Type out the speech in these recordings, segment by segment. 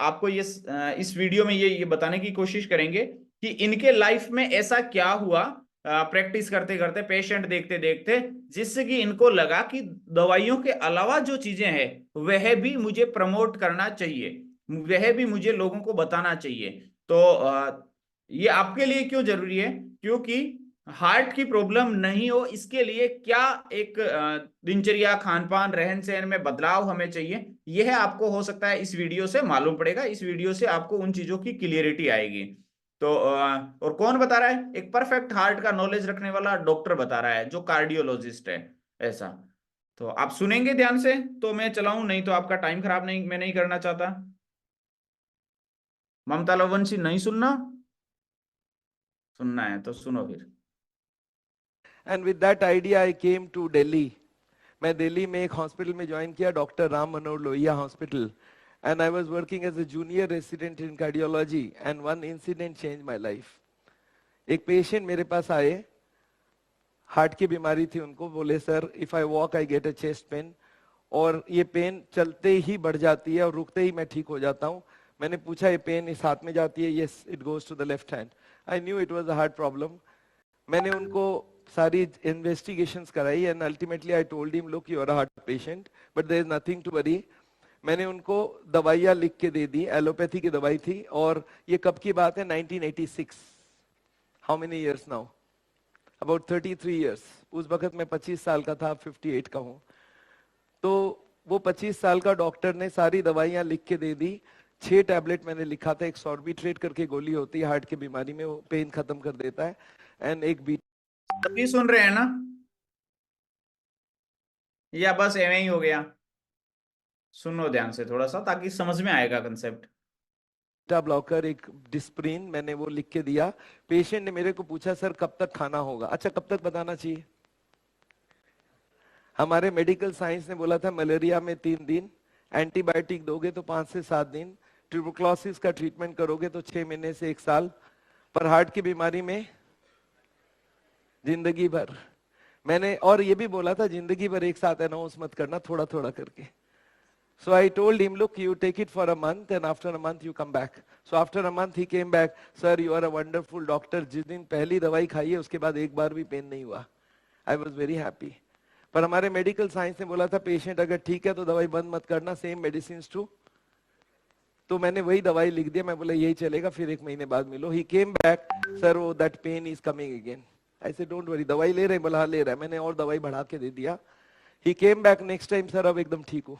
आपको ये इस वीडियो में ये बताने की कोशिश करेंगे कि इनके लाइफ में ऐसा क्या हुआ प्रैक्टिस करते करते, पेशेंट देखते देखते, जिससे कि इनको लगा कि दवाइयों के अलावा जो चीजें हैं वह भी मुझे प्रमोट करना चाहिए, वह भी मुझे लोगों को बताना चाहिए। तो ये आपके लिए क्यों जरूरी है? क्योंकि हार्ट की प्रॉब्लम नहीं हो इसके लिए क्या एक दिनचर्या, खान पान, रहन सहन में बदलाव हमें चाहिए, यह आपको हो सकता है इस वीडियो से मालूम पड़ेगा। इस वीडियो से आपको उन चीजों की क्लियरिटी आएगी। तो और कौन बता रहा है? एक परफेक्ट हार्ट का नॉलेज रखने वाला डॉक्टर बता रहा है, जो कार्डियोलॉजिस्ट है। ऐसा तो आप सुनेंगे ध्यान से तो मैं चलाऊं, नहीं तो आपका टाइम खराब नहीं, मैं नहीं करना चाहता। ममता लवंशी, नहीं सुनना? सुनना है तो सुनो फिर। And with that idea I came to Delhi. मैं दिल्ली में एक हॉस्पिटल में ज्वाइन किया, doctor Ram Manohar Lohia hospital, and I was working as a junior resident in cardiology and one incident change my life. एक पेशेंट मेरे पास आए, हार्ट की बीमारी थी उनको, बोले sir if I walk I get a chest pain, और ये पेन चलते ही बढ़ जाती है और रुकते ही मैं ठीक हो जाता हूँ। मैंने पूछा ये पेन इस हाथ में जाती है? Yes, it goes to the left hand. I knew it was a heart problem. मैंने उनको सारी इन्वेस्टिगेशंस कराई and ultimately I told him look you are a heart patient but there is nothing to worry. मैंने उनको दवाइयाँ लिख के दे दी, allopathy की दवाई थी, और ये कब की बात है? 1986। How many years now? About 33 years. उस वक्त मैं 25 साल का था, 58 का हूँ। तो वो 25 साल का डॉक्टर ने सारी दवाइयाँ लिख के दे दी। 6 टैबलेट मैंने लिखा था, एक सॉर्बिट्रेट करके गोली होती है हार्ट की बीमारी में, वो पेन खत्म कर देता है, एंड एक बी। सभी सुन रहे हैं ना, या बस एवं ही हो गया? सुनो ध्यान से थोड़ा सा, ताकि समझ में आएगा कंसेप्ट। बीटा ब्लॉकर, एक डिस्प्रिन, मैंने वो लिख के दिया। पेशेंट ने मेरे को पूछा सर कब तक खाना होगा? अच्छा, कब तक बताना चाहिए? हमारे मेडिकल साइंस ने बोला था मलेरिया में 3 दिन, एंटीबायोटिक दोगे तो 5 से 7 दिन, ट्यूबरक्लोसिस का ट्रीटमेंट करोगे तो 6 महीने से 1 साल, पर हार्ट की बीमारी में जिंदगी भर। मैंने और ये भी बोला था जिंदगी भर एक साथ अनाउंस मत करना, थोड़ा थोड़ा करके। So I told him, look, you take it for a month and after a month you come back. So after a month he came back, sir you are a wonderful doctor. जिस दिन पहली दवाई खाई है उसके बाद एक बार भी पेन नहीं हुआ। I was very happy. पर हमारे मेडिकल साइंस ने बोला था पेशेंट अगर ठीक है तो दवाई बंद मत करना, सेम मेडिसिन टू। तो मैंने वही दवाई लिख दिया, मैं बोला यही चलेगा, फिर 1 महीने बाद मिलो। ही केम बैक, सर वो that pain is coming again. I said don't worry, दवाई ले रहे हैं? बोला हाँ ले रहा है। मैंने और दवाई बढ़ा के दे दिया। He came back next time, sir अब एकदम ठीक हूँ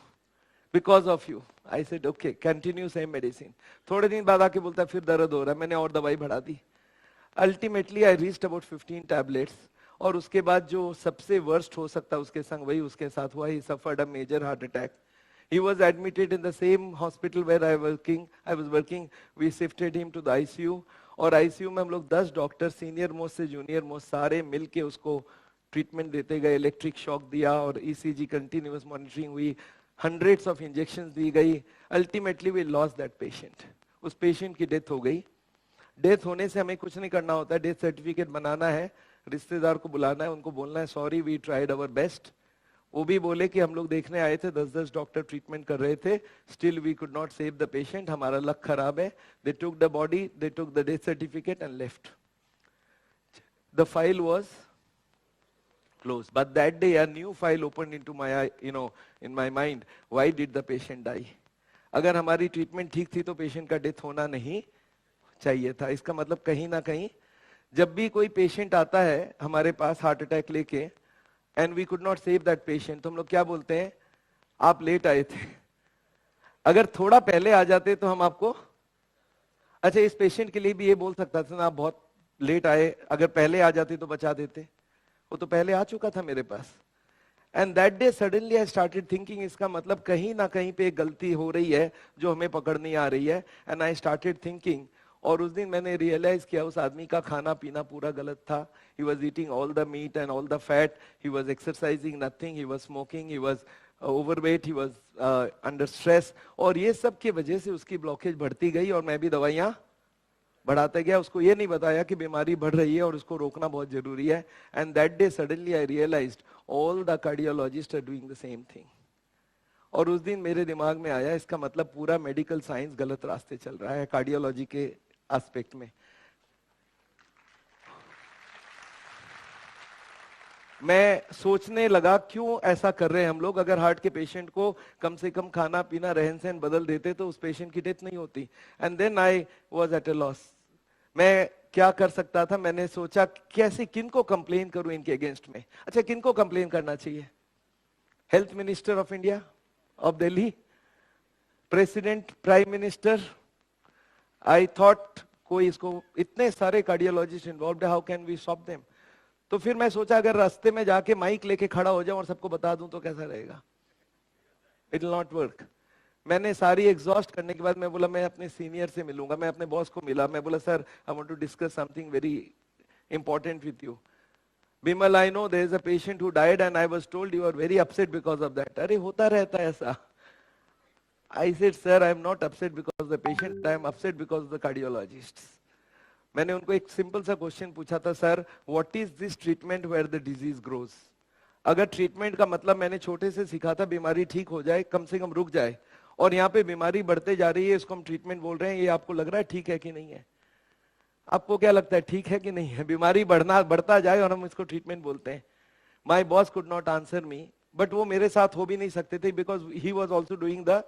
because of you. I said okay, continue same medicine. थोड़े दिन बाद आके बोलता है फिर दर्द हो रहा है, मैंने और दवाई बढ़ा दी। Ultimately I reached about 15 tablets, और उसके बाद जो सबसे वर्स्ट हो सकता है उसके संग वही उसके साथ हुआ। He suffered a major heart attack. He was admitted in the same hospital where I was working. We shifted him to the ICU, और ICU में हम लोग 10 डॉक्टर, सीनियर मोस्ट से जूनियर मोस्ट, सारे मिलके उसको ट्रीटमेंट देते गए। इलेक्ट्रिक शॉक दिया और ECG कंटिन्यूअस मॉनिटरिंग हुई, हंड्रेड्स ऑफ इंजेक्शंस दी गई। Ultimately we lost that patient. उस पेशेंट की डेथ हो गई। डेथ होने से हमें कुछ नहीं करना होता है, डेथ सर्टिफिकेट बनाना है, रिश्तेदार को बुलाना है, उनको बोलना है sorry we tried our best. वो भी बोले कि हम लोग देखने आए थे, 10-10 डॉक्टर ट्रीटमेंट कर रहे थे, still we could not save the patient, हमारा लक खराब है। They took the body, they took the death certificate and left. The file was closed, but that day a new file opened into my in my mind. Why did the patient die? अगर हमारी treatment ठीक थी तो patient का death होना नहीं चाहिए था। इसका मतलब कहीं ना कहीं जब भी कोई पेशेंट आता है हमारे पास हार्ट अटैक लेके, and we could not save that patient, तो हम लोग क्या बोलते हैं? आप लेट आए थे, अगर थोड़ा पहले आ जाते तो हम आपको। अच्छा, इस पेशेंट के लिए भी ये बोल सकता था ना, आप बहुत लेट आए, अगर पहले आ जाते तो बचा देते। वो तो पहले आ चुका था मेरे पास। And that day suddenly I started thinking, इसका मतलब कहीं ना कहीं पे गलती हो रही है जो हमें पकड़ नहीं आ रही है। एंड आई स्टार्टेड थिंकिंग, और उस दिन मैंने रियलाइज किया उस आदमी का खाना पीना पूरा गलत था। He was eating all the meat and all the fat, he was exercising nothing, he was smoking, he was overweight, he was under stress, और ये सब की वजह से उसकी ब्लॉकेज बढ़ती गई और मैं भी दवाइयां बढ़ाते गया। उसको ये नहीं बताया कि बीमारी बढ़ रही है और उसको रोकना बहुत जरूरी है। And that day suddenly I realised all the cardiologist are doing the same thing. और उस दिन मेरे दिमाग में आया इसका मतलब पूरा मेडिकल साइंस गलत रास्ते चल रहा है कार्डियोलॉजी के एस्पेक्ट में। मैं सोचने लगा क्यों ऐसा कर रहे हैं हम लोग। अगर हार्ट के पेशेंट को कम से कम खाना पीना रहन सहन बदल देते तो उस पेशेंट की डेथ नहीं होती। And then I was at a loss. मैं क्या कर सकता था, मैंने सोचा कैसे किनको कंप्लेन करूं इनके अगेंस्ट में। अच्छा, किनको कंप्लेन करना चाहिए? Health minister of India, of Delhi, president, prime minister. I thought कोई इसको, इतने सारे कार्डियोलॉजिस्ट इन्वॉल्व है, how can we stop them? तो फिर मैं सोचा अगर रास्ते में जाके माइक लेके खड़ा हो जाऊं और सबको बता दूं तो कैसा रहेगा? It will not work. मैंने सारी एग्जॉस्ट करने के बाद मैं बोला मैं अपने सीनियर से मिलूंगा। मैं अपने बॉस को मिला, मैं बोला sir I want to discuss something very important with you. Bimal, I know there is a patient who died and I was told you are very upset because of that. अरे होता रहता है ऐसा। I said, sir, I am not upset because of the patient, I am upset because of the cardiologists. मैंने उनको एक simple सा question पूछा था, sir what is this treatment where the disease grows? अगर ट्रीटमेंट का मतलब मैंने छोटे से सीखा था बीमारी ठीक हो जाए, कम से कम रुक जाए, और यहाँ पे बीमारी बढ़ते जा रही है, इसको हम ट्रीटमेंट बोल रहे हैं, ये आपको लग रहा है ठीक है कि नहीं है? आपको क्या लगता है ठीक है कि नहीं है? बीमारी बढ़ता जाए और हम इसको ट्रीटमेंट बोलते हैं। My boss could not answer me, but वो मेरे साथ हो भी नहीं सकते थे because he was also doing the.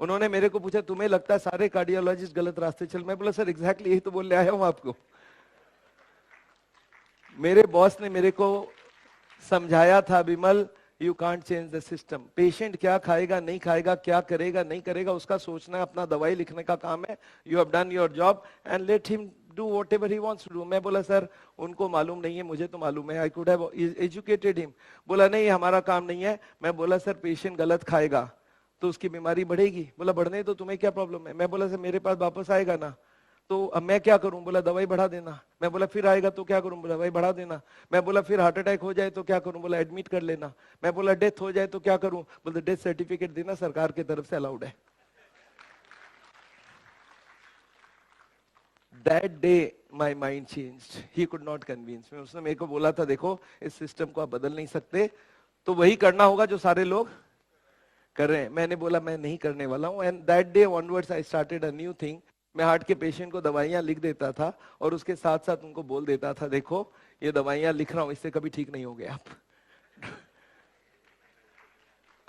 उन्होंने मेरे को पूछा तुम्हें लगता है सारे कार्डियोलॉजिस्ट गलत रास्ते चल? मैं बोला सर एग्जैक्टली यही तो बोलने आया हूं आपको। मेरे बॉस ने मेरे को समझाया था, Vimal you can't change the system. Patient क्या खाएगा नहीं खाएगा, क्या करेगा नहीं करेगा, उसका सोचना, अपना दवाई लिखने का काम है। You have done your job and let him do whatever he wants to do. मैं बोला सर उनको मालूम नहीं है, मुझे तो मालूम है, I could have educated him. बोला नहीं हमारा काम नहीं है। मैं बोला सर पेशेंट गलत खाएगा तो उसकी बीमारी बढ़ेगी। बोला बढ़ने तो तुम्हें क्या प्रॉब्लम है? मैं बोला सर मेरे पास वापस आएगा ना, तो अब मैं क्या करूं? बोला दवाई बढ़ा देना। मैं बोला फिर आएगा तो क्या करूं? बोला दवाई बढ़ा देना। मैं बोला फिर हार्ट अटैक हो जाए तो क्या करूं? बोला एडमिट कर लेना। मैं बोला डेथ हो जाए तो क्या करूं? बोला डेथ सर्टिफिकेट देना, सरकार की तरफ से अलाउड है। That day my mind changed, he could not convince me. उसने मेरे को बोला था देखो इस सिस्टम को आप बदल नहीं सकते, तो वही करना होगा जो सारे लोग कर रहे हैं। मैंने बोला मैं नहीं करने वाला हूं। And that day onwards I started a new thing. मैं हार्ट के पेशेंट को दवाइयां लिख देता था और उसके साथ साथ उनको बोल देता था देखो ये दवाइयां लिख रहा हूं, इससे कभी ठीक नहीं होगे आप।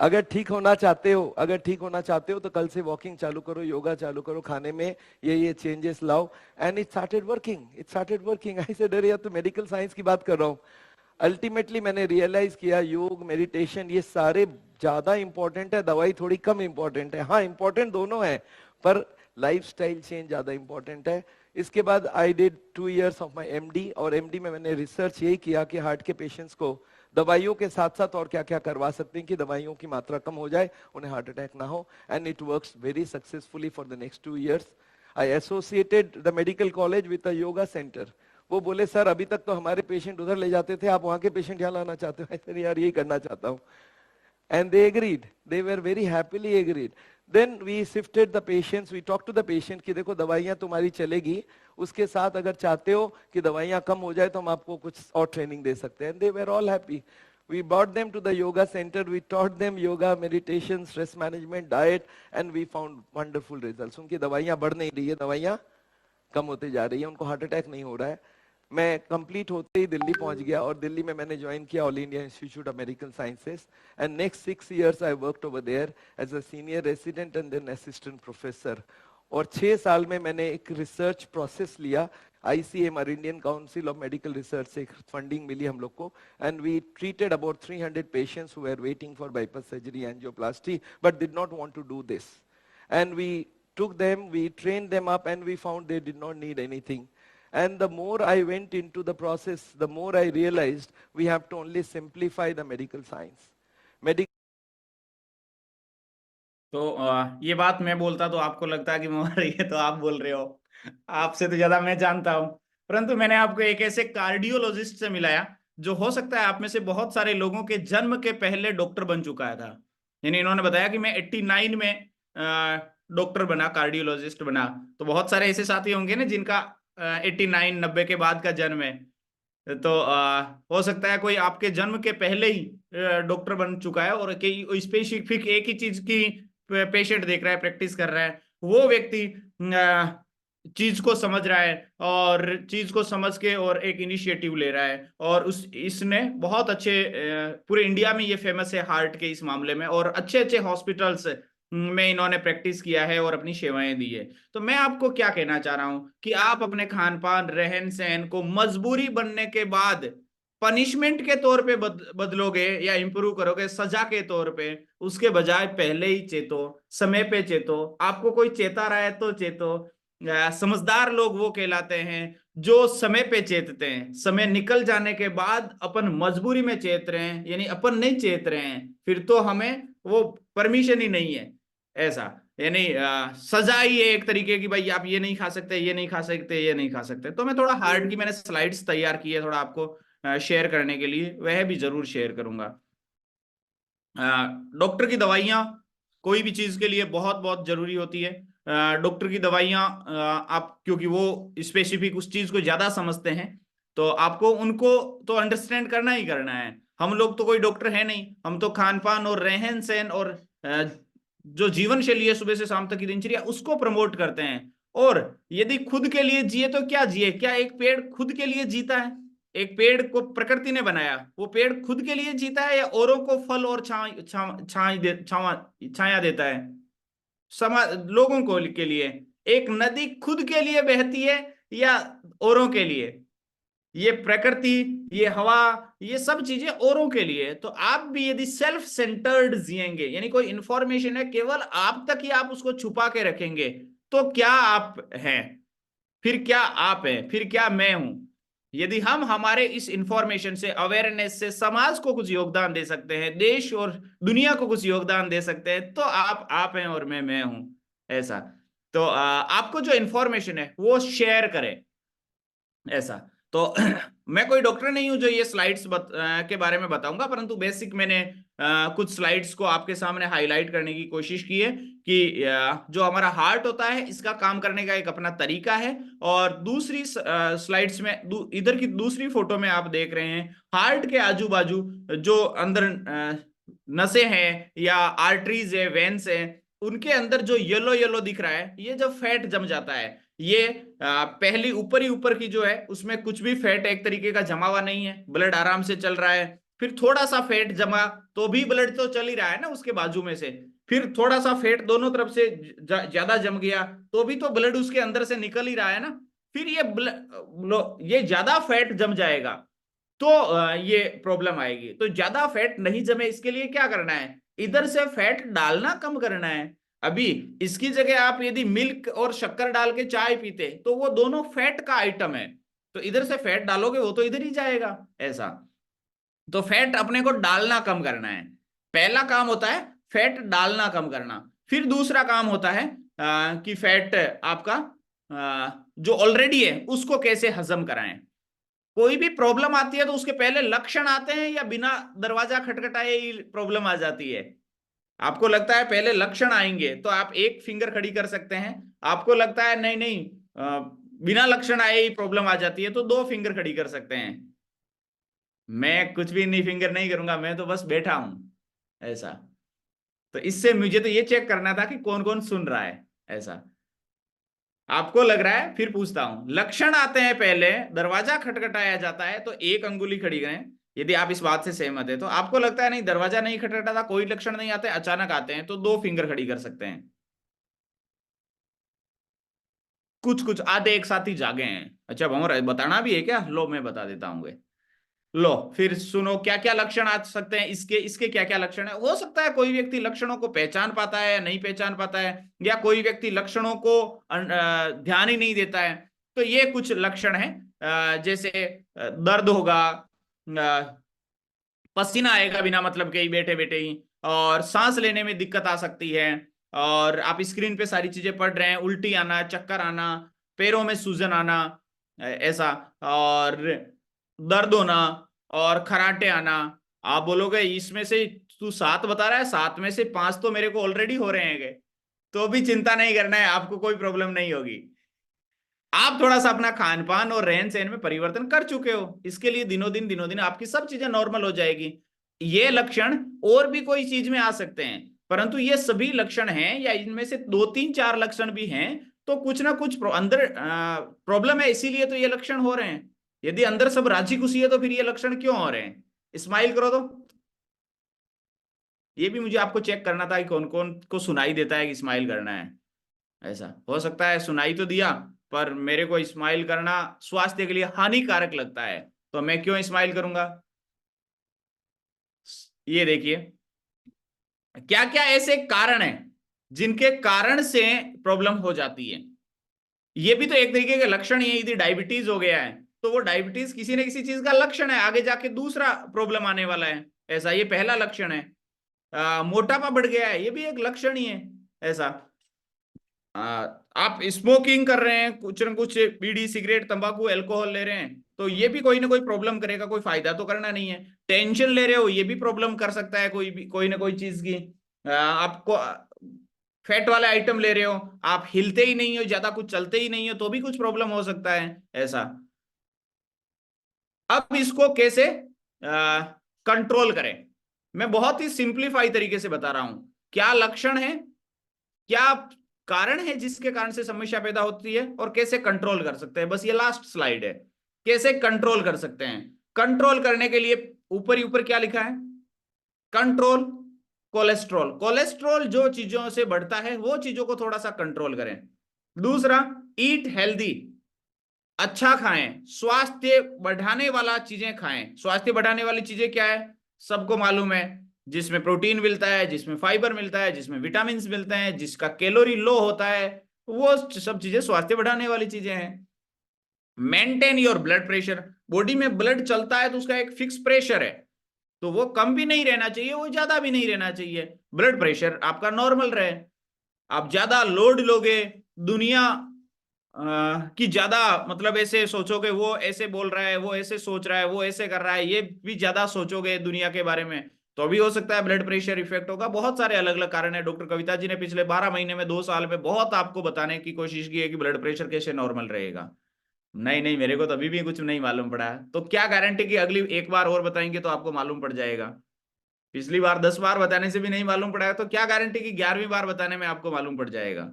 अगर ठीक होना चाहते हो, अगर ठीक होना चाहते हो तो कल से वॉकिंग चालू करो, योगा चालू करो, खाने में ये चेंजेस लाओ। And it started working, it started working. I said अरे यार तो मेडिकल साइंस की बात कर रहा हूं। अल्टीमेटली मैंने रियलाइज किया योग मेडिटेशन ये सारे ज्यादा इंपॉर्टेंट है, दवाई थोड़ी कम इंपॉर्टेंट है। हाँ इंपॉर्टेंट दोनों है, पर लाइफस्टाइल चेंज ज्यादा इंपॉर्टेंट है। इसके बाद I did 2 years of my MD, और एमडी में मैंने रिसर्च यही किया कि हार्ट के पेशेंट्स को दवाइयों के साथ साथ और क्या क्या करवा सकते हैं कि दवाइयों की मात्रा कम हो जाए, उन्हें हार्ट अटैक ना हो। And it works very successfully for the next 2 years। I associated the medical college with a yoga centre. वो बोले सर अभी तक तो हमारे पेशेंट उधर ले जाते थे, आप वहां के पेशेंट यहाँ लाना चाहते हो? ऐसे यार यही करना चाहता हूँ। And they agreed, they were very happily agreed. Then we shifted the patients, we talked to the patient कि देखो दवाइयाँ तुम्हारी चलेगी, उसके साथ अगर चाहते हो कि दवाइयाँ कम हो जाए तो हम आपको कुछ और ट्रेनिंग दे सकते हैं। And they were all happy. We brought them to the yoga center, we taught them yoga, meditation, stress management, diet, and we found wonderful results. उनकी दवाइयाँ बढ़ नहीं रही है, दवाइयाँ कम होते जा रही है, उनको हार्ट अटैक नहीं हो रहा है। मैं कंप्लीट होते ही दिल्ली पहुंच गया और दिल्ली में मैंने ज्वाइन किया all India institute of medical sciences. And next 6 years I worked over there as a senior resident and then assistant professor. और 6 साल में मैंने एक रिसर्च प्रोसेस लिया। ICMR, Indian council of medical research से फंडिंग मिली हम लोग को। And we treated about 300 patients who were waiting for bypass surgery, angioplasty, but did not want to do this. And we took them, we trained them up, and we found they did not need anything. And the more I went into the process, the more I realized we have to only simplify the medical science. तो ये बात मैं बोलता तो आपको लगता कि ये तो आप बोल रहे हो, आपसे तो ज्यादा मैं जानता हूं। परंतु मैंने आपको एक ऐसे कार्डियोलॉजिस्ट से मिलाया जो हो सकता है आप में से बहुत सारे लोगों के जन्म के पहले डॉक्टर बन चुका था। यानी इन्होंने बताया कि मैं 89 में डॉक्टर बना, कार्डियोलॉजिस्ट बना। तो बहुत सारे ऐसे साथी होंगे ना जिनका 89 90 के बाद का जन्म है। तो हो सकता है कोई आपके जन्म के पहले ही डॉक्टर बन चुका है और कई स्पेसिफिक एक ही चीज की पेशेंट देख रहा है, प्रैक्टिस कर रहा है, वो व्यक्ति चीज को समझ रहा है और चीज को समझ के और एक इनिशिएटिव ले रहा है, और उस इसने बहुत अच्छे पूरे इंडिया में ये फेमस है हार्ट के इस मामले में, और अच्छे अच्छे हॉस्पिटल्स में इन्होंने प्रैक्टिस किया है और अपनी सेवाएं दी है। तो मैं आपको क्या कहना चाह रहा हूं कि आप अपने खान पान रहन सहन को मजबूरी बनने के बाद पनिशमेंट के तौर पे बदलोगे या इंप्रूव करोगे सजा के तौर पे, उसके बजाय पहले ही चेतो, समय पे चेतो। आपको कोई चेता रहा है तो चेतो। समझदार लोग वो कहलाते हैं जो समय पे चेतते हैं। समय निकल जाने के बाद अपन मजबूरी में चेत रहे हैं, यानी अपन नहीं चेत रहे हैं, फिर तो हमें वो परमिशन ही नहीं है। ऐसा यानी सजा ही है एक तरीके की, भाई आप ये नहीं खा सकते, ये नहीं खा सकते, ये नहीं खा सकते। तो मैं थोड़ा हार्ड की मैंने स्लाइड्स तैयार की है थोड़ा आपको शेयर करने के लिए, वह भी जरूर शेयर करूंगा। डॉक्टर की दवाइयाँ कोई भी चीज के लिए बहुत बहुत जरूरी होती है। डॉक्टर की दवाइयाँ आप क्योंकि वो स्पेसिफिक उस चीज को ज्यादा समझते हैं, तो आपको उनको तो अंडरस्टैंड करना ही करना है। हम लोग तो कोई डॉक्टर है नहीं, हम तो खान पान और रहन सहन और जो जीवन शैली है सुबह से शाम तक की दिनचर्या उसको प्रमोट करते हैं। और यदि खुद के लिए जिए तो क्या जिए, क्या एक पेड़ खुद के लिए जीता है? एक पेड़ को प्रकृति ने बनाया, वो पेड़ खुद के लिए जीता है या औरों को फल और छाया देता है? समाज लोगों को के लिए। एक नदी खुद के लिए बहती है या औरों के लिए? ये प्रकृति, ये हवा, ये सब चीजें औरों के लिए। तो आप भी यदि सेल्फ सेंटर्ड जिएंगे, यानी कोई इंफॉर्मेशन है केवल आप तक ही आप उसको छुपा के रखेंगे, तो क्या आप हैं? फिर क्या आप हैं? फिर क्या मैं हूं? यदि हम हमारे इस इंफॉर्मेशन से, अवेयरनेस से समाज को कुछ योगदान दे सकते हैं, देश और दुनिया को कुछ योगदान दे सकते हैं, तो आप हैं और मैं हूं। ऐसा। तो आपको जो इंफॉर्मेशन है वो शेयर करें। ऐसा। तो मैं कोई डॉक्टर नहीं हूं जो ये स्लाइड्स के बारे में बताऊंगा, परंतु बेसिक मैंने कुछ स्लाइड्स को आपके सामने हाईलाइट करने की कोशिश की है कि जो हमारा हार्ट होता है इसका काम करने का एक अपना तरीका है। और दूसरी स्लाइड्स में इधर की दूसरी फोटो में आप देख रहे हैं हार्ट के आजू बाजू जो अंदर नसें हैं या आर्टरीज है, वेन्स है, उनके अंदर जो येलो येलो दिख रहा है, ये जब फैट जम जाता है, ये पहली ऊपर ही ऊपर की जो है उसमें कुछ भी फैट एक तरीके का जमा हुआ नहीं है, ब्लड आराम से चल रहा है। फिर थोड़ा सा फैट जमा, तो भी ब्लड तो चल ही रहा है ना उसके बाजू में से। फिर थोड़ा सा फैट दोनों तरफ से ज्यादा जम गया, तो भी तो ब्लड उसके अंदर से निकल ही रहा है ना। फिर ये ज्यादा फैट जम जाएगा तो ये प्रॉब्लम आएगी। तो ज्यादा फैट नहीं जमे इसके लिए क्या करना है? इधर से फैट डालना कम करना है। अभी इसकी जगह आप यदि मिल्क और शक्कर डाल के चाय पीते तो वो दोनों फैट का आइटम है, तो इधर से फैट डालोगे वो तो इधर ही जाएगा। ऐसा। तो फैट अपने को डालना कम करना है। पहला काम होता है फैट डालना कम करना। फिर दूसरा काम होता है कि फैट आपका जो ऑलरेडी है उसको कैसे हजम कराएं। कोई भी प्रॉब्लम आती है तो उसके पहले लक्षण आते हैं या बिना दरवाजा खटखटाए ही प्रॉब्लम आ जाती है? आपको लगता है पहले लक्षण आएंगे तो आप एक फिंगर खड़ी कर सकते हैं। आपको लगता है नहीं नहीं बिना लक्षण आए ही प्रॉब्लम आ जाती है तो दो फिंगर खड़ी कर सकते हैं। मैं कुछ भी नहीं फिंगर नहीं करूंगा, मैं तो बस बैठा हूं। ऐसा। तो इससे मुझे तो ये चेक करना था कि कौन कौन सुन रहा है। ऐसा। आपको लग रहा है? फिर पूछता हूं, लक्षण आते हैं पहले, दरवाजा खटखटाया जाता है तो एक अंगुली खड़ी करें यदि आप इस बात से सहमत है। तो आपको लगता है नहीं दरवाजा नहीं खटखटाता, कोई लक्षण नहीं आते, अचानक आते हैं, तो दो फिंगर खड़ी कर सकते हैं। कुछ कुछ आधे एक साथ ही जागे हैं। अच्छा भंवर बताना भी है क्या? लो मैं बता देता हूँ। लो फिर सुनो क्या क्या लक्षण आ सकते हैं इसके, इसके क्या क्या लक्षण है। हो सकता है कोई व्यक्ति लक्षणों को पहचान पाता है या नहीं पहचान पाता है, या कोई व्यक्ति लक्षणों को ध्यान ही नहीं देता है। तो ये कुछ लक्षण है जैसे दर्द होगा, पसीना आएगा बिना मतलब के ही बैठे बैठे ही, और सांस लेने में दिक्कत आ सकती है, और आप स्क्रीन पे सारी चीजें पढ़ रहे हैं, उल्टी आना, चक्कर आना, पैरों में सूजन आना, ऐसा, और दर्द होना, और खराटे आना। आप बोलोगे इसमें से तू सात बता रहा है, सात में से पांच तो मेरे को ऑलरेडी हो रहे हैं, तो भी चिंता नहीं करना है, आपको कोई प्रॉब्लम नहीं होगी। आप थोड़ा सा अपना खान पान और रहन सहन में परिवर्तन कर चुके हो, इसके लिए दिनों दिन आपकी सब चीजें नॉर्मल हो जाएगी। ये लक्षण और भी कोई चीज में आ सकते हैं, परंतु ये सभी लक्षण हैं या इनमें से 2 3 4 लक्षण भी हैं, तो कुछ ना कुछ अंदर प्रॉब्लम है, इसीलिए तो ये लक्षण हो रहे हैं। यदि अंदर सब राजी खुशी है तो फिर ये लक्षण क्यों हो रहे हैं? स्माइल करो तो। ये भी मुझे आपको चेक करना था कि कौन कौन को सुनाई देता है कि स्माइल करना है। ऐसा हो सकता है सुनाई तो दिया, पर मेरे को स्माइल करना स्वास्थ्य के लिए हानिकारक लगता है, तो मैं क्यों स्माइल करूंगा? ये देखिए, क्या क्या ऐसे कारण हैं जिनके कारण से प्रॉब्लम हो जाती है। ये भी तो एक तरीके का लक्षण ही है। यदि डायबिटीज हो गया है तो वो डायबिटीज किसी न किसी चीज का लक्षण है, आगे जाके दूसरा प्रॉब्लम आने वाला है। ऐसा ये पहला लक्षण है। मोटापा बढ़ गया है, ये भी एक लक्षण ही है। ऐसा आप स्मोकिंग कर रहे हैं, कुछ न कुछ बीड़ी सिगरेट तंबाकू अल्कोहल ले रहे हैं, तो ये भी कोई ना कोई प्रॉब्लम करेगा, कोई फायदा तो करना नहीं है। टेंशन ले रहे हो, ये भी प्रॉब्लम कर सकता है कोई भी, कोई ना कोई चीज की। आपको फैट वाले आइटम ले रहे हो, आप हिलते ही नहीं हो, ज्यादा कुछ चलते ही नहीं हो, तो भी कुछ प्रॉब्लम हो सकता है। ऐसा अब इसको कैसे कंट्रोल करें? मैं बहुत ही सिंप्लीफाई तरीके से बता रहा हूं। क्या लक्षण है, क्या कारण है जिसके कारण से समस्या पैदा होती है, और कैसे कंट्रोल कर सकते हैं। बस ये लास्ट स्लाइड है, कैसे कंट्रोल कर सकते हैं। कंट्रोल करने के लिए ऊपर ही ऊपर क्या लिखा है? Control cholesterol. कोलेस्ट्रॉल जो चीजों से बढ़ता है वो चीजों को थोड़ा सा कंट्रोल करें। दूसरा, ईट हेल्दी, अच्छा खाएं, स्वास्थ्य बढ़ाने वाला चीजें खाएं। स्वास्थ्य बढ़ाने वाली चीजें क्या है? सबको मालूम है, जिसमें प्रोटीन मिलता है, जिसमें फाइबर मिलता है, जिसमें विटामिन मिलते हैं, जिसका कैलोरी लो होता है, वो सब चीजें स्वास्थ्य बढ़ाने वाली चीजें हैं। Maintain your blood pressure, body में ब्लड चलता है तो उसका एक फिक्स प्रेशर है, तो वो कम भी नहीं रहना चाहिए, वो ज्यादा भी नहीं रहना चाहिए। ब्लड प्रेशर आपका नॉर्मल रहे। आप ज्यादा लोड लोगे, दुनिया कि ज्यादा मतलब ऐसे सोचोगे, वो ऐसे बोल रहा है, वो ऐसे सोच रहा है, वो ऐसे कर रहा है, ये भी ज्यादा सोचोगे दुनिया के बारे में, तो भी हो सकता है ब्लड प्रेशर इफेक्ट होगा। बहुत सारे अलग अलग कारण है। डॉक्टर कविता जी ने पिछले 12 महीने में 2 साल में बहुत आपको बताने की कोशिश की है कि ब्लड प्रेशर कैसे नॉर्मल रहेगा। नहीं नहीं, मेरे को तो अभी भी कुछ नहीं मालूम पड़ा है, तो क्या गारंटी कि अगली एक बार और बताएंगे तो आपको मालूम पड़ जाएगा। पिछली बार 10 बार बताने से भी नहीं मालूम पड़ा है, तो क्या गारंटी कि 11वीं बार बताने में आपको मालूम पड़ जाएगा।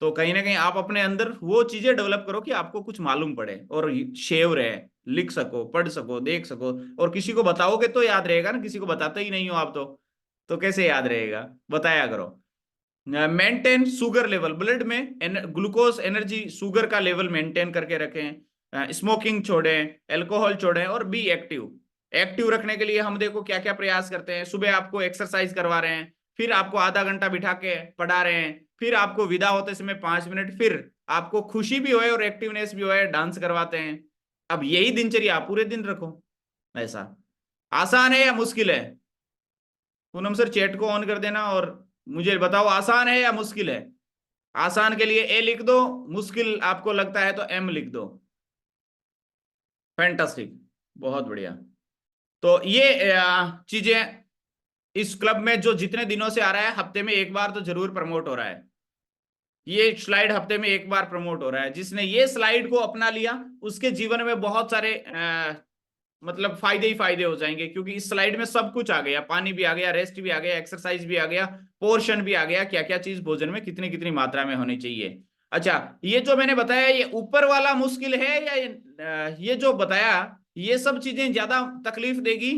तो कहीं ना कहीं आप अपने अंदर वो चीजें डेवलप करो कि आपको कुछ मालूम पड़े और शेव रहे, लिख सको, पढ़ सको, देख सको। और किसी को बताओगे तो याद रहेगा ना, किसी को बताते ही नहीं हो आप तो कैसे याद रहेगा? बताया करो। मेंटेन शुगर लेवल, ब्लड में ग्लूकोज एनर्जी शुगर का लेवल मेंटेन करके रखें। स्मोकिंग छोड़ें, अल्कोहल छोड़ें, और बी एक्टिव। एक्टिव रखने के लिए हम देखो क्या क्या प्रयास करते हैं। सुबह आपको एक्सरसाइज करवा रहे हैं, फिर आपको आधा घंटा बिठा के पढ़ा रहे हैं, फिर आपको विदा होते समय 5 मिनट, फिर आपको खुशी भी होए और एक्टिवनेस भी होए, डांस करवाते हैं। अब यही दिनचर्या पूरे दिन रखो। ऐसा आसान है या मुश्किल है? पूनम सर चैट को ऑन कर देना और मुझे बताओ, आसान है या मुश्किल है? आसान के लिए ए लिख दो, मुश्किल आपको लगता है तो एम लिख दो। फैंटास्टिक, बहुत बढ़िया। तो ये चीजें इस क्लब में जो जितने दिनों से आ रहा है, हफ्ते में एक बार तो जरूर प्रमोट हो रहा है। ये स्लाइड हफ्ते में एक बार प्रमोट हो रहा है। जिसने ये स्लाइड को अपना लिया उसके जीवन में बहुत सारे मतलब फायदे ही फायदे हो जाएंगे, क्योंकि इस स्लाइड में सब कुछ आ गया। पानी भी आ गया, रेस्ट भी आ गया, एक्सरसाइज भी आ गया, पोर्शन भी आ गया, क्या क्या चीज भोजन में कितनी कितनी मात्रा में होनी चाहिए। अच्छा, ये जो मैंने बताया ये ऊपर वाला मुश्किल है या ये जो बताया ये सब चीजें ज्यादा तकलीफ देगी?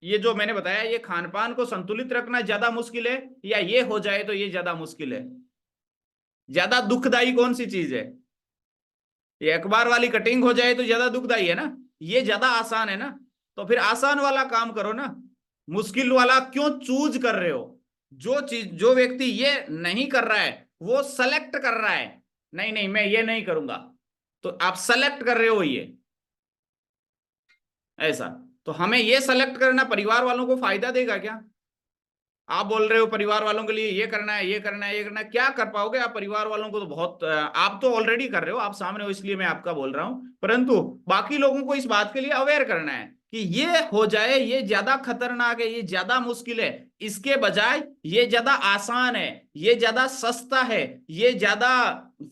ये जो मैंने बताया ये खान पान को संतुलित रखना ज्यादा मुश्किल है, या ये हो जाए तो ये ज्यादा मुश्किल है? ज्यादा दुखदाई कौन सी चीज है? ये अखबार वाली कटिंग हो जाए तो ज्यादा दुखदाई है ना, ये ज्यादा आसान है ना। तो फिर आसान वाला काम करो ना, मुश्किल वाला क्यों चूज कर रहे हो? जो चीज जो व्यक्ति ये नहीं कर रहा है वो सेलेक्ट कर रहा है, नहीं नहीं मैं ये नहीं करूंगा, तो आप सेलेक्ट कर रहे हो ये। ऐसा तो हमें ये सेलेक्ट करना परिवार वालों को फायदा देगा क्या? आप बोल रहे हो परिवार वालों के लिए ये करना है, ये करना है, ये करना है, क्या कर पाओगे आप? परिवार वालों को तो बहुत आप तो ऑलरेडी कर रहे हो, आप सामने हो इसलिए मैं आपका बोल रहा हूं, परंतु बाकी लोगों को इस बात के लिए अवेयर करना है कि ये हो जाए, ये ज्यादा खतरनाक है, ये ज्यादा मुश्किल है, इसके बजाय ये ज्यादा आसान है, ये ज्यादा सस्ता है, ये ज्यादा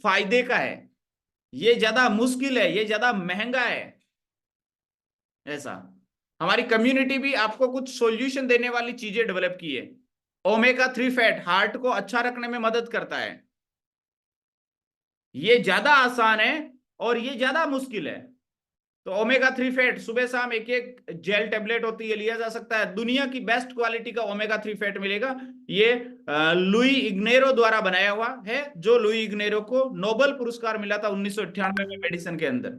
फायदे का है, ये ज्यादा मुश्किल है, ये ज्यादा महंगा है। ऐसा हमारी कम्युनिटी भी आपको कुछ सॉल्यूशन देने वाली चीजें डेवलप की है। ओमेगा 3 फैट हार्ट को अच्छा रखने में मदद करता है। ये ज्यादा आसान है और ये ज्यादा मुश्किल है। तो ओमेगा 3 फैट सुबह शाम एक एक जेल टेबलेट होती है, लिया जा सकता है। दुनिया की बेस्ट क्वालिटी का ओमेगा 3 फैट मिलेगा। ये लुई इग्नेरो द्वारा बनाया हुआ है, जो लुई इग्नेरो को नोबेल पुरस्कार मिला था 1998 में मेडिसिन के अंदर।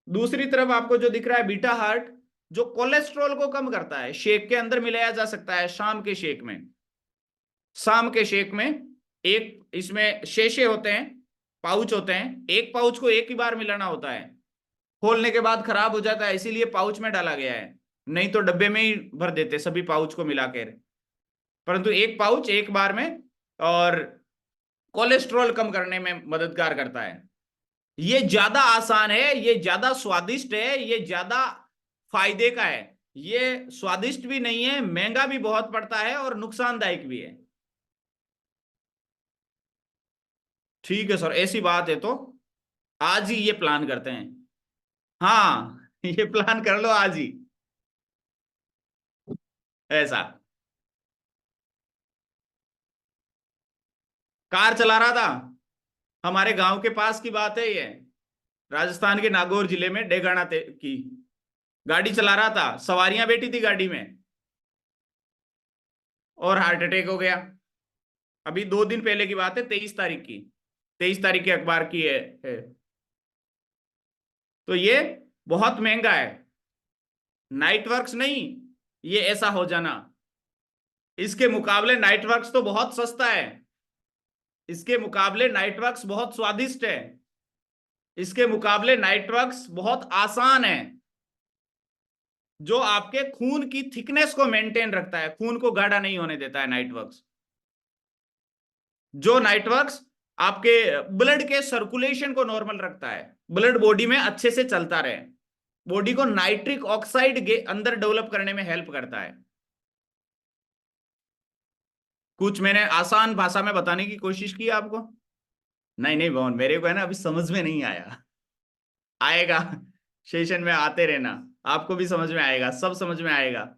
दूसरी तरफ आपको जो दिख रहा है बीटा हार्ट, जो कोलेस्ट्रॉल को कम करता है, शेक के अंदर मिलाया जा सकता है। शाम के शेक में, शाम के शेक में एक इसमें शेशे होते हैं, पाउच होते हैं। एक पाउच को एक ही बार मिलाना होता है, खोलने के बाद खराब हो जाता है, इसीलिए पाउच में डाला गया है। नहीं तो डब्बे में ही भर देते सभी पाउच को मिलाकर, परंतु एक पाउच एक बार में, और कोलेस्ट्रॉल कम करने में मददगार करता है। ये ज्यादा आसान है, ये ज्यादा स्वादिष्ट है, ये ज्यादा फायदे का है। ये स्वादिष्ट भी नहीं है, महंगा भी बहुत पड़ता है और नुकसानदायक भी है। ठीक है सर, ऐसी बात है तो आज ही ये प्लान करते हैं। हाँ ये प्लान कर लो आज ही, ऐसा। कार चला रहा था, हमारे गांव के पास की बात है ये, राजस्थान के नागौर जिले में डेगाना की। गाड़ी चला रहा था, सवारियां बैठी थी गाड़ी में, और हार्ट अटैक हो गया। अभी 2 दिन पहले की बात है, 23 तारीख की, 23 तारीख के अखबार की है। तो ये बहुत महंगा है, नाइट वर्क्स नहीं ये ऐसा हो जाना। इसके मुकाबले नाइट वर्क्स तो बहुत सस्ता है, इसके मुकाबले नाइट वर्क्स बहुत स्वादिष्ट है, इसके मुकाबले नाइट वर्क्स बहुत आसान है, जो आपके खून की थिकनेस को मेंटेन रखता है, खून को गाढ़ा नहीं होने देता है नाइट वर्क्स। जो नाइट वर्क्स आपके ब्लड के सर्कुलेशन को नॉर्मल रखता है, ब्लड बॉडी में अच्छे से चलता रहे, बॉडी को नाइट्रिक ऑक्साइड के अंदर डेवलप करने में हेल्प करता है। कुछ मैंने आसान भाषा में बताने की कोशिश की आपको। नहीं नहीं भवन, मेरे को है ना अभी समझ में नहीं आया, आएगा, सेशन में आते रहना, आपको भी समझ में आएगा, सब समझ में आएगा।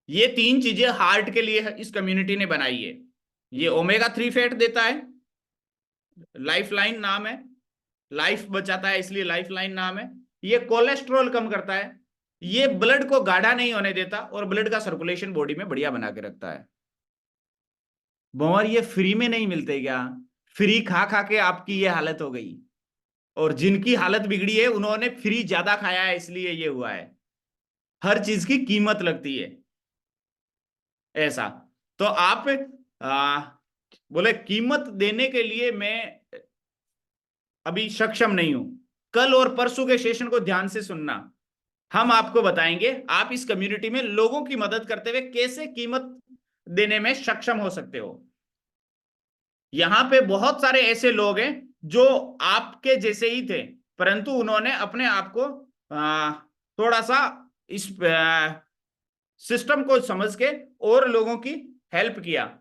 ये 3 चीजें हार्ट के लिए इस कम्युनिटी ने बनाई है। ये ओमेगा 3 फैट देता है, लाइफ लाइन नाम है, लाइफ बचाता है इसलिए लाइफ लाइन नाम है। ये कोलेस्ट्रॉल कम करता है, ये ब्लड को गाढ़ा नहीं होने देता और ब्लड का सर्कुलेशन बॉडी में बढ़िया बना के रखता है। भंवर ये फ्री में नहीं मिलते क्या? फ्री खा खा के आपकी ये हालत हो गई, और जिनकी हालत बिगड़ी है उन्होंने फ्री ज्यादा खाया है, इसलिए ये हुआ है। हर चीज की कीमत लगती है, ऐसा। तो आप आ, बोले कीमत देने के लिए मैं अभी सक्षम नहीं हूं। कल और परसों के सेशन को ध्यान से सुनना, हम आपको बताएंगे आप इस कम्युनिटी में लोगों की मदद करते हुए कैसे कीमत देने में सक्षम हो सकते हो। यहां पे बहुत सारे ऐसे लोग हैं जो आपके जैसे ही थे, परंतु उन्होंने अपने आप को थोड़ा सा इस सिस्टम को समझ के और लोगों की हेल्प किया।